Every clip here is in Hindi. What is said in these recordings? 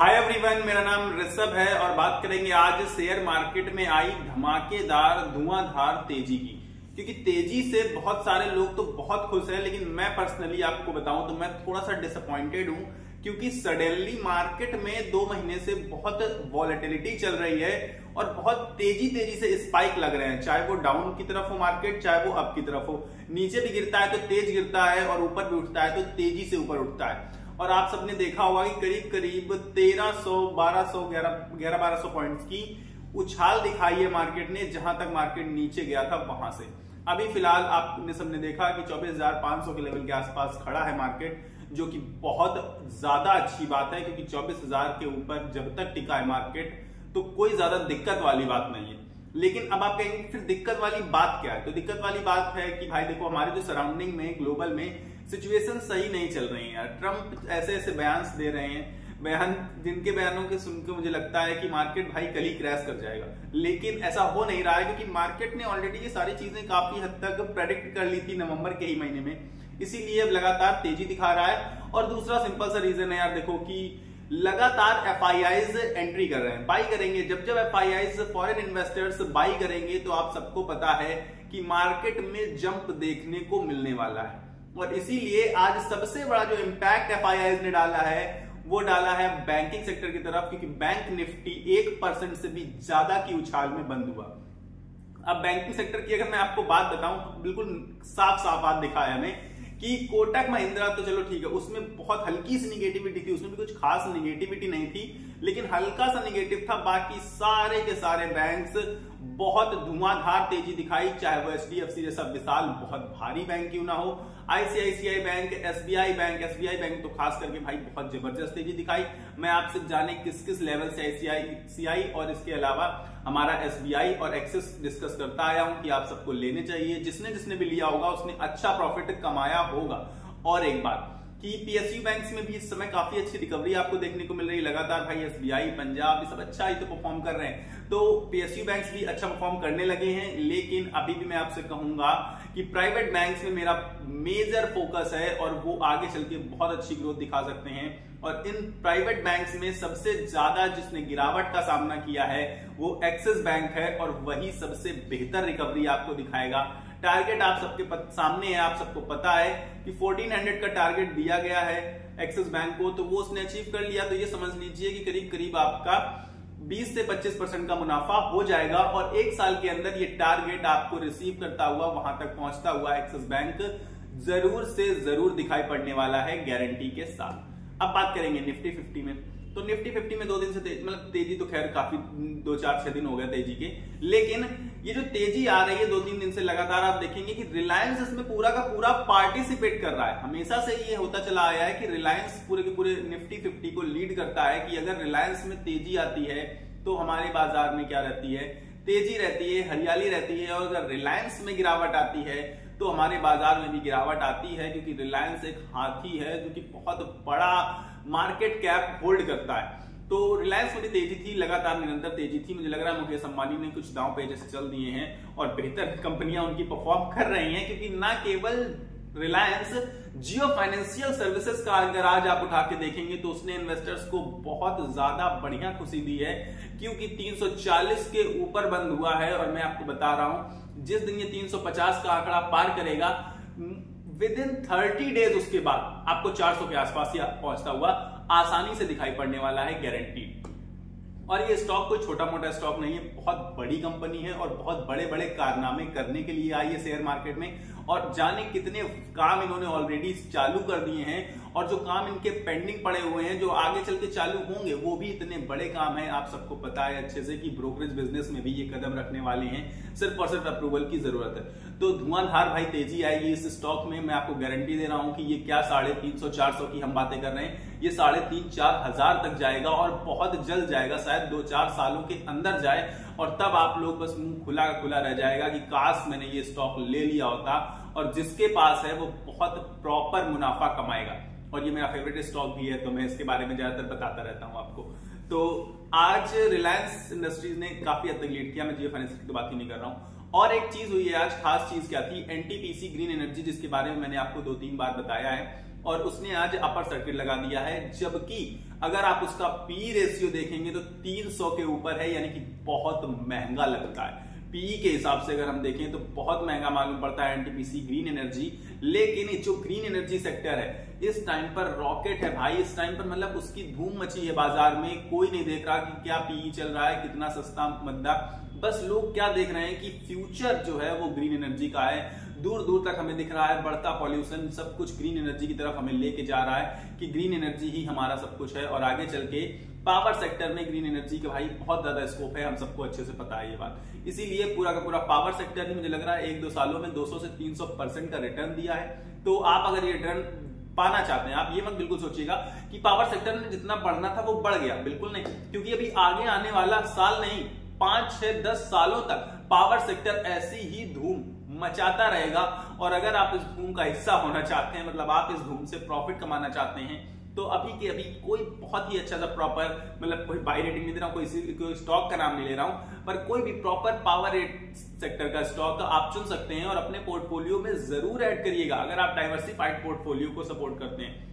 हाय एवरीवन, मेरा नाम ऋषभ है और बात करेंगे आज शेयर मार्केट में आई धमाकेदार धुआंधार तेजी की। क्योंकि तेजी से बहुत सारे लोग तो बहुत खुश हैं, लेकिन मैं पर्सनली आपको बताऊं तो मैं थोड़ा सा डिसअपॉइंटेड हूं। क्योंकि सडनली मार्केट में 2 महीने से बहुत वॉलेटिलिटी चल रही है और बहुत तेजी से स्पाइक लग रहे हैं। चाहे वो डाउन की तरफ हो मार्केट, चाहे वो अप की तरफ हो। नीचे भी गिरता है तो तेज गिरता है और ऊपर भी उठता है तो तेजी से ऊपर उठता है। और आप सबने देखा होगा कि करीब करीब 1300, 1200, 1100 पॉइंट्स की उछाल दिखाई है मार्केट ने, जहां तक मार्केट नीचे गया था वहां से। अभी फिलहाल आपने सबने देखा कि 24,500 के लेवल के आसपास खड़ा है मार्केट, जो कि बहुत ज्यादा अच्छी बात है। क्योंकि 24,000 के ऊपर जब तक टिका है मार्केट तो कोई ज्यादा दिक्कत वाली बात नहीं है। लेकिन अब आप कहेंगे फिर दिक्कत वाली बात क्या है? तो दिक्कत वाली बात है कि भाई देखो, हमारे जो सराउंडिंग में ग्लोबल में सिचुएशन सही नहीं चल रही है यार। ट्रम्प ऐसे ऐसे बयान दे रहे हैं, बयान जिनके बयानों के सुनकर मुझे लगता है कि मार्केट भाई कल ही क्रैश कर जाएगा। लेकिन ऐसा हो नहीं रहा है, क्योंकि मार्केट ने ऑलरेडी ये सारी चीजें काफी हद तक प्रेडिक्ट कर ली थी नवंबर के ही महीने में। इसीलिए अब लगातार तेजी दिखा रहा है। और दूसरा सिंपल सा रीजन है यार, देखो कि लगातार एफआईआईज एंट्री कर रहे हैं, बाई करेंगे। जब जब एफआईआईज फॉरेन इन्वेस्टर्स बाई करेंगे तो आप सबको पता है कि मार्केट में जंप देखने को मिलने वाला है। और इसीलिए आज सबसे बड़ा जो इंपैक्ट एफआईआईज ने डाला है वो डाला है बैंकिंग सेक्टर की तरफ। क्योंकि बैंक निफ्टी 1% से भी ज्यादा की उछाल में बंद हुआ। अब बैंकिंग सेक्टर की अगर मैं आपको बात बताऊं, बिल्कुल साफ साफ बात दिखा है हमें कि कोटक महिंद्रा तो चलो ठीक है, उसमें बहुत हल्की सी निगेटिविटी थी, उसमें भी कुछ खास निगेटिविटी नहीं थी, लेकिन हल्का सा निगेटिव था। बाकी सारे के सारे बैंक्स बहुत धुआंधार तेजी दिखाई, चाहे वो एचडीएफसी जैसा विशाल बहुत भारी बैंक क्यों ना हो, आईसीआईसीआई बैंक, एसबीआई बैंक तो खास करके भाई बहुत जबरदस्त तेजी दिखाई। मैं आपसे जाने किस किस लेवल से आईसीआईसीआई और इसके अलावा हमारा एसबीआई और एक्सिस डिस्कस करता आया हूं कि आप सबको लेने चाहिए। जिसने भी लिया होगा उसने अच्छा प्रॉफिट कमाया होगा। और एक बात कि पीएसयू बैंक्स में भी इस समय काफी अच्छी रिकवरी आपको देखने को मिल रही है लगातार। भाई एसबीआई, पंजाब, ये सब अच्छा ही तो परफॉर्म कर रहे हैं, तो पीएसयू बैंक्स भी अच्छा परफॉर्म करने लगे हैं। लेकिन अभी भी मैं आपसे कहूंगा कि प्राइवेट बैंक्स में मेरा मेजर फोकस है और वो आगे चल के बहुत अच्छी ग्रोथ दिखा सकते हैं। और इन प्राइवेट बैंक्स में सबसे ज्यादा जिसने गिरावट का सामना किया है वो एक्सिस बैंक है, और वही सबसे बेहतर रिकवरी आपको दिखाएगा। टारगेट आप सबके सामने है, आप सबको पता है कि 1400 का टारगेट दिया गया है एक्सिस बैंक को, तो वो उसने अचीव कर लिया। तो ये समझ लीजिए कि करीब करीब आपका 20 से 25% का मुनाफा हो जाएगा। और 1 साल के अंदर ये टारगेट आपको रिसीव करता हुआ, वहां तक पहुंचता हुआ एक्सिस बैंक जरूर से जरूर दिखाई पड़ने वाला है, गारंटी के साथ। अब बात करेंगे निफ्टी 50 में। तो निफ्टी 50 में 2 दिन से तेजी तो खैर काफी 2-4-6 दिन हो गए तेजी के, लेकिन ये जो तेजी आ रही है 2-3 दिन से लगातार, आप देखेंगे कि रिलायंस इसमें पूरा का पूरा पार्टिसिपेट कर रहा है। हमेशा से ये होता चला आया है कि रिलायंस पूरे के पूरे निफ्टी 50 को लीड करता है। कि अगर रिलायंस में तेजी आती है तो हमारे बाजार में क्या रहती है? तेजी रहती है, हरियाली रहती है। और अगर रिलायंस में गिरावट आती है तो हमारे बाजार में भी गिरावट आती है। क्योंकि रिलायंस एक हाथी है जो कि बहुत बड़ा मार्केट कैप होल्ड करता है। तो रिलायंस में तेजी थी, लगातार निरंतर तेजी थी। मुझे लग रहा है मुकेश अंबानी ने कुछ दांव पे जैसे चल दिए हैं और बेहतर कंपनियां उनकी परफॉर्म कर रही हैं। क्योंकि ना केवल रिलायंस, जियो फाइनेंशियल सर्विसेज का अगर आज आप उठा के देखेंगे तो उसने इन्वेस्टर्स को बहुत ज्यादा बढ़िया खुशी दी है। क्योंकि 340 के ऊपर बंद हुआ है। और मैं आपको बता रहा हूं, जिस दिन ये 350 का आंकड़ा पार करेगा, विद इन 30 डेज उसके बाद आपको 400 के आसपास या पहुंचता हुआ आसानी से दिखाई पड़ने वाला है, गारंटी। और ये स्टॉक कोई छोटा मोटा स्टॉक नहीं है, बहुत बड़ी कंपनी है और बहुत बड़े बड़े कारनामे करने के लिए आई है शेयर मार्केट में। और जाने कितने काम इन्होंने ऑलरेडी चालू कर दिए हैं, और जो काम इनके पेंडिंग पड़े हुए हैं जो आगे चल के चालू होंगे वो भी इतने बड़े काम हैं। आप सबको पता है अच्छे से कि ब्रोकरेज बिजनेस में भी ये कदम रखने वाले हैं, सिर्फ और सिर्फ अप्रूवल की जरूरत है। तो धुआंधार भाई तेजी आएगी इस स्टॉक में, मैं आपको गारंटी दे रहा हूं कि ये क्या 350-400 की हम बातें कर रहे हैं, ये 3,500-4 हजार तक जाएगा और बहुत जल्द जाएगा, शायद 2-4 सालों के अंदर जाए। और तब आप लोग बस मुंह खुला खुला रह जाएगा कि काश मैंने ये स्टॉक ले लिया होता। और जिसके पास है वो बहुत प्रॉपर मुनाफा कमाएगा। और ये मेरा फेवरेट स्टॉक भी है, तो मैं इसके बारे में ज्यादातर बताता रहता हूं आपको। तो आज रिलायंस इंडस्ट्रीज ने काफी हद तक लीड किया, मैं जियो फाइनेंस की तो बात ही नहीं कर रहा हूं। और एक चीज हुई है आज, खास चीज क्या थी? एनटीपीसी ग्रीन एनर्जी, जिसके बारे में मैंने आपको 2-3 बार बताया है, और उसने आज अपर सर्किट लगा दिया है। जबकि अगर आप उसका पी रेशियो देखेंगे तो 300 के ऊपर है, यानी कि बहुत महंगा लगता है। पीई के हिसाब से अगर हम देखें तो बहुत महंगा मालूम पड़ता है एनटीपीसी ग्रीन एनर्जी। लेकिन जो ग्रीन एनर्जी सेक्टर है इस टाइम पर रॉकेट है भाई, इस टाइम पर मतलब उसकी धूम मची है बाजार में। कोई नहीं देख रहा कि क्या पीई चल रहा है, कितना सस्ता मंदा, बस लोग क्या देख रहे हैं कि फ्यूचर जो है वो ग्रीन एनर्जी का है। दूर दूर तक हमें दिख रहा है बढ़ता पॉल्यूशन, सब कुछ ग्रीन एनर्जी की तरफ हमें लेके जा रहा है कि ग्रीन एनर्जी ही हमारा सब कुछ है। और आगे चल के पावर सेक्टर में ग्रीन एनर्जी का भाई बहुत ज्यादा स्कोप है, हम सबको अच्छे से पता है ये बात। इसीलिए पूरा का पूरा पावर सेक्टर ही मुझे लग रहा है 1-2 सालों में 200 से 300% का रिटर्न दिया है। तो आप अगर ये रिटर्न पाना चाहते हैं, आप ये मत बिल्कुल सोचिएगा कि पावर सेक्टर में जितना बढ़ना था वो बढ़ गया, बिल्कुल नहीं। क्योंकि अभी आगे आने वाला साल नहीं, 5, 6, 10 सालों तक पावर सेक्टर ऐसी ही धूम मचाता रहेगा। और अगर आप इस धूम का हिस्सा होना चाहते हैं, मतलब आप इस धूम से प्रॉफिट कमाना चाहते हैं, तो अभी के अभी कोई बहुत ही अच्छा सा प्रॉपर, मतलब कोई बाय रेटिंग नहीं दे रहा हूं, कोई स्टॉक का नाम नहीं ले रहा हूं, पर कोई भी प्रॉपर पावर सेक्टर का स्टॉक आप चुन सकते हैं और अपने पोर्टफोलियो में जरूर ऐड करिएगा अगर आप डाइवर्सिफाइड पोर्टफोलियो को सपोर्ट करते हैं।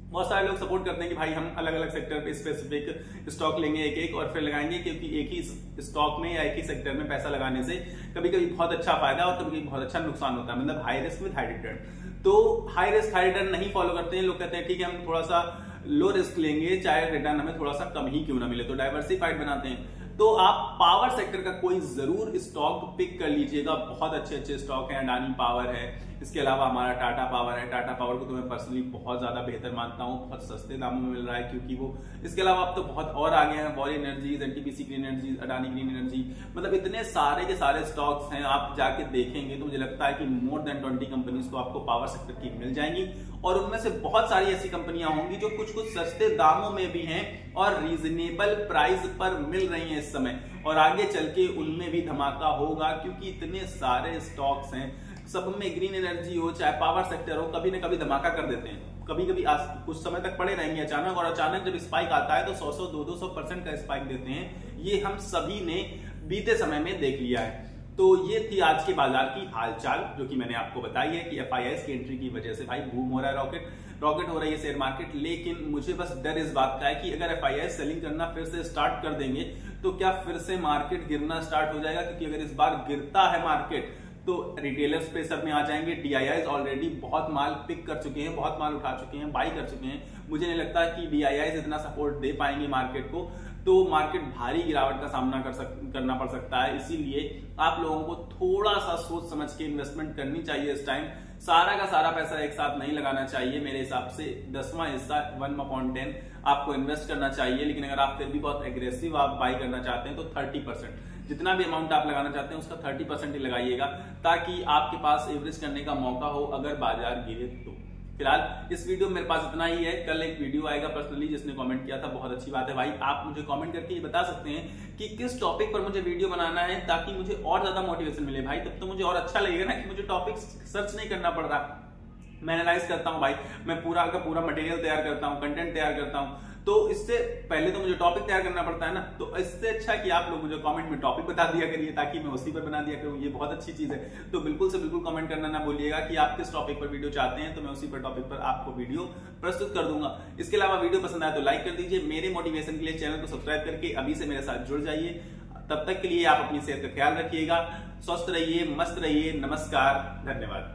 बहुत सारे लोग सपोर्ट करते हैं कि भाई हम अलग अलग सेक्टर पे स्पेसिफिक स्टॉक लेंगे एक एक और फिर लगाएंगे, क्योंकि एक ही स्टॉक में या एक ही सेक्टर में पैसा लगाने से कभी कभी बहुत अच्छा फायदा और कभी कभी बहुत अच्छा नुकसान होता है, मतलब high risk with high return. तो हाई रिस्क हाई रिटर्न नहीं फॉलो करते हैं लोग, कहते हैं ठीक है हम थोड़ा सा लो रिस्क लेंगे चाहे रिटर्न हमें थोड़ा सा कम ही क्यों ना मिले, तो डाइवर्सिफाइड बनाते हैं। तो आप पावर सेक्टर का कोई जरूर स्टॉक पिक कर लीजिएगा, बहुत अच्छे अच्छे स्टॉक हैं। अडानी पावर है, इसके अलावा हमारा टाटा पावर है। टाटा पावर को तो मैं पर्सनली बहुत ज्यादा बेहतर मानता हूँ, बहुत सस्ते दामों में मिल रहा है क्योंकि वो, इसके अलावा अब तो बहुत और आगे हैं, wall energies, NTPC green energy, Adani green energy, मतलब इतने सारे के सारे स्टॉक्स हैं। आप जाके देखेंगे तो मुझे लगता है कि मोर देन 20 कंपनीज तो आपको पावर सेक्टर की मिल जाएंगी और उनमें से बहुत सारी ऐसी कंपनियां होंगी जो कुछ कुछ सस्ते दामों में भी हैं और रीजनेबल प्राइस पर मिल रही हैं इस समय, और आगे चल के उनमें भी धमाका होगा क्योंकि इतने सारे स्टॉक्स हैं। सब में ग्रीन एनर्जी हो चाहे पावर सेक्टर हो, कभी ना कभी धमाका कर देते हैं। कभी कभी कुछ समय तक पड़े रहेंगे अचानक, और अचानक जब स्पाइक आता है तो 100-100, 200% का स्पाइक देते हैं। ये हम सभी ने बीते समय में देख लिया है। तो ये थी आज के बाजार की हालचाल जो कि मैंने आपको बताई है कि FIIs की एंट्री की वजह से भाई बूम हो रहा है, रॉकेट हो रही है शेयर मार्केट। लेकिन मुझे बस डर इस बात का है कि अगर FIIs सेलिंग करना फिर से स्टार्ट कर देंगे तो क्या फिर से मार्केट गिरना स्टार्ट हो जाएगा, क्योंकि अगर इस बार गिरता है मार्केट तो रिटेलर्स प्रेशर में आ जाएंगे। DIIs ऑलरेडी बहुत माल पिक कर चुके हैं, बहुत माल उठा चुके हैं, बाई कर चुके हैं। मुझे नहीं लगता कि DIIs इतना सपोर्ट दे पाएंगे मार्केट को, तो मार्केट भारी गिरावट का सामना करना पड़ सकता है। इसीलिए आप लोगों को थोड़ा सा सोच समझ के इन्वेस्टमेंट करनी चाहिए इस टाइम। सारा का सारा पैसा एक साथ नहीं लगाना चाहिए, मेरे हिसाब से 10वां हिस्सा 1/10 आपको इन्वेस्ट करना चाहिए। लेकिन अगर आप फिर भी बहुत एग्रेसिव आप बाई करना चाहते हैं तो 30%, जितना भी अमाउंट आप लगाना चाहते हैं उसका 30% ही लगाइएगा, ताकि आपके पास एवरेज करने का मौका हो अगर बाजार गिरे तो। फिलहाल इस वीडियो में मेरे पास इतना ही है। कल एक वीडियो आएगा पर्सनली जिसने कमेंट किया था, बहुत अच्छी बात है भाई। आप मुझे कमेंट करके ये बता सकते हैं कि किस टॉपिक पर मुझे वीडियो बनाना है, ताकि मुझे और ज्यादा मोटिवेशन मिले भाई। तब तो मुझे और अच्छा लगेगा ना कि मुझे टॉपिक सर्च नहीं करना पड़ रहा, मैं एनालाइज करता हूं भाई, मैं पूरा का पूरा मटेरियल तैयार करता हूं, कंटेंट तैयार करता हूं। तो इससे पहले तो मुझे टॉपिक तैयार करना पड़ता है ना, तो इससे अच्छा कि आप लोग मुझे कमेंट में टॉपिक बता दिया करिए ताकि मैं उसी पर बना दिया करूं। ये बहुत अच्छी चीज है। तो बिल्कुल से बिल्कुल कमेंट करना ना भूलिएगा कि आप किस टॉपिक पर वीडियो चाहते हैं, तो मैं उसी पर टॉपिक पर आपको वीडियो प्रस्तुत कर दूंगा। इसके अलावा वीडियो पसंद आए तो लाइक कर दीजिए। मेरे मोटिवेशन के लिए चैनल को सब्सक्राइब करके अभी से मेरे साथ जुड़ जाइए। तब तक के लिए आप अपनी सेहत का ख्याल रखिएगा, स्वस्थ रहिए, मस्त रहिए। नमस्कार, धन्यवाद।